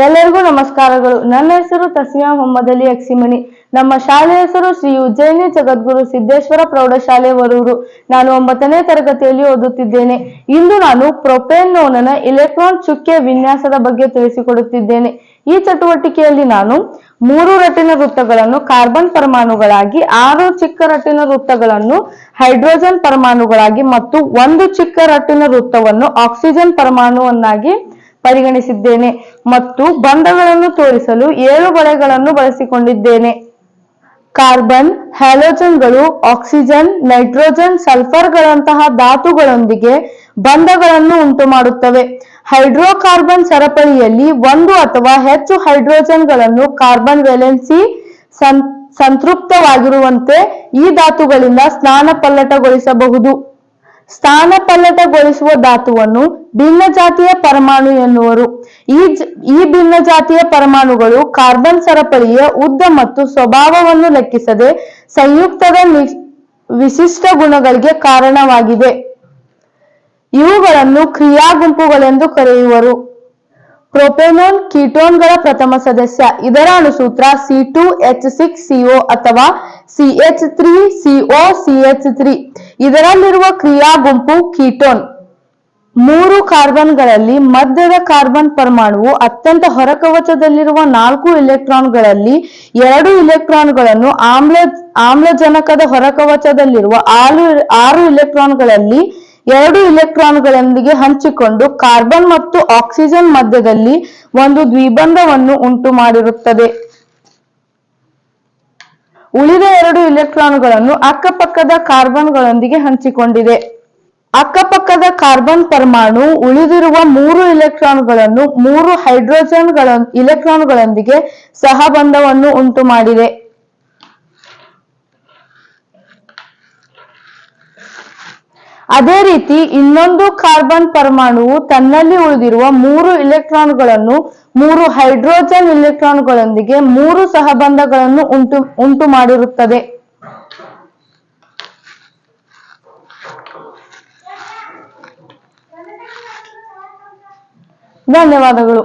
ಎಲ್ಲರಿಗೂ ನಮಸ್ಕಾರಗಳು. ನನ್ನ ಹೆಸರು ತಸ್ಮಿಯಾ ಮೊಹಮ್ಮದ್ ಅಲಿ ಅಕ್ಸಿಮನಿ. ನಮ್ಮ ಶಾಲೆಯ ಹೆಸರು ಶ್ರೀ ಉಜ್ಜಯಿನಿ ಜಗದ್ಗುರು ಸಿದ್ದೇಶ್ವರ ಪ್ರೌಢಶಾಲೆ ವರೂರು. ನಾನು 9ನೇ ತರಗತಿಯಲ್ಲಿ ಓದುತ್ತಿದ್ದೇನೆ. ಇಂದು ನಾನು ಪ್ರೊಪೇನೋನ್ನ ಇಲೆಕ್ಟ್ರಾನ್ ಚುಕ್ಕೆ ವಿನ್ಯಾಸದ ಬಗ್ಗೆ ತಿಳಿಸಿಕೊಡುತ್ತಿದ್ದೇನೆ. ಈ ಚಟುವಟಿಕೆಯಲ್ಲಿ ನಾನು 3 ರಟ್ಟಿನ ವೃತ್ತಗಳನ್ನು ಕಾರ್ಬನ್ ಪರಮಾಣುಗಳಾಗಿ, 6 ಚಿಕ್ಕ ರಟ್ಟಿನ ವೃತ್ತಗಳನ್ನು ಹೈಡ್ರೋಜನ್ ಪರಮಾಣುಗಳಾಗಿ ಮತ್ತು 1 ಚಿಕ್ಕ ರಟ್ಟಿನ ವೃತ್ತವನ್ನು ಆಕ್ಸಿಜನ್ ಪರಮಾಣುವನ್ನಾಗಿ ಪರಿಗಣಿಸಿದ್ದೇನೆ ಮತ್ತು ಬಂಧಗಳನ್ನು ತೋರಿಸಲು 7 ಬಳೆಗಳನ್ನು ಬಳಸಿಕೊಂಡಿದ್ದೇನೆ. ಕಾರ್ಬನ್, ಹ್ಯಾಲೋಜನ್ಗಳು ಆಕ್ಸಿಜನ್, ನೈಟ್ರೋಜನ್, ಸಲ್ಫರ್ಗಳಂತಹ ಧಾತುಗಳೊಂದಿಗೆ ಬಂಧಗಳನ್ನು ಉಂಟುಮಾಡುತ್ತವೆ. ಹೈಡ್ರೋಕಾರ್ಬನ್ ಸರಪಳಿಯಲ್ಲಿ 1 ಅಥವಾ ಹೆಚ್ಚು ಹೈಡ್ರೋಜನ್ಗಳನ್ನು ಕಾರ್ಬನ್ ವೇಲೆನ್ಸಿ ಸಂತೃಪ್ತವಾಗಿರುವಂತೆ ಈ ಧಾತುಗಳಿಂದ ಸ್ಥಾನಪಲ್ಲಟಗೊಳಿಸಬಹುದು. ಸ್ಥಾನಪಲ್ಲಟಗೊಳಿಸುವ ಧಾತುವನ್ನು ಭಿನ್ನಜಾತಿಯ ಪರಮಾಣು ಎನ್ನುವರು. ಈ ಭಿನ್ನಜಾತಿಯ ಪರಮಾಣುಗಳು ಕಾರ್ಬನ್ ಸರಪಳಿಯ ಉದ್ದ ಮತ್ತು ಸ್ವಭಾವವನ್ನು ಲೆಕ್ಕಿಸದೆ ಸಂಯುಕ್ತದ ವಿಶಿಷ್ಟ ಗುಣಗಳಿಗೆ ಕಾರಣವಾಗಿವೆ. ಇವುಗಳನ್ನು ಕ್ರಿಯಾ ಗುಂಪುಗಳೆಂದು ಕರೆಯುವರು. ಪ್ರೊಪೆನೋನ್ ಕೀಟೋನ್ಗಳ ಪ್ರಥಮ ಸದಸ್ಯ. ಇದರ ಅಣುಸೂತ್ರ C2H6CO ಅಥವಾ CH3COCH3. ಇದರಲ್ಲಿರುವ ಕ್ರಿಯಾ ಗುಂಪು ಕೀಟೋನ್. 3 ಕಾರ್ಬನ್ಗಳಲ್ಲಿ ಮಧ್ಯದ ಕಾರ್ಬನ್ ಪರಮಾಣುವು ಅತ್ಯಂತ ಹೊರಕವಚದಲ್ಲಿರುವ 4 ಇಲೆಕ್ಟ್ರಾನ್ಗಳಲ್ಲಿ 2 ಇಲೆಕ್ಟ್ರಾನ್ಗಳನ್ನು, ಆಮ್ಲಜನಕದ ಹೊರಕವಚದಲ್ಲಿರುವ 6 ಇಲೆಕ್ಟ್ರಾನ್ಗಳಲ್ಲಿ 2 ಇಲೆಕ್ಟ್ರಾನ್ಗಳೊಂದಿಗೆ ಹಂಚಿಕೊಂಡು ಕಾರ್ಬನ್ ಮತ್ತು ಆಕ್ಸಿಜನ್ ಮಧ್ಯದಲ್ಲಿ ಒಂದು ದ್ವಿಬಂಧವನ್ನು ಉಂಟು ಮಾಡಿರುತ್ತದೆ. ಉಳಿದ 2 ಇಲೆಕ್ಟ್ರಾನ್ಗಳನ್ನು ಅಕ್ಕಪಕ್ಕದ ಕಾರ್ಬನ್ಗಳೊಂದಿಗೆ ಹಂಚಿಕೊಂಡಿದೆ. ಅಕ್ಕಪಕ್ಕದ ಕಾರ್ಬನ್ ಪರಮಾಣು ಉಳಿದಿರುವ 3 ಇಲೆಕ್ಟ್ರಾನ್ಗಳನ್ನು 3 ಹೈಡ್ರೋಜನ್ ಇಲೆಕ್ಟ್ರಾನ್ಗಳೊಂದಿಗೆ ಸಹಬಂಧವನ್ನು ಉಂಟು ಮಾಡಿದೆ. ಅದೇ ರೀತಿ ಇನ್ನೊಂದು ಕಾರ್ಬನ್ ಪರಮಾಣುವು ತನ್ನಲ್ಲಿ ಉಳಿದಿರುವ 3 ಇಲೆಕ್ಟ್ರಾನ್ಗಳನ್ನು 3 ಹೈಡ್ರೋಜನ್ ಇಲೆಕ್ಟ್ರಾನ್ಗಳೊಂದಿಗೆ 3 ಸಹಬಂಧಗಳನ್ನು ಉಂಟು ಮಾಡಿರುತ್ತದೆ. ಧನ್ಯವಾದಗಳು.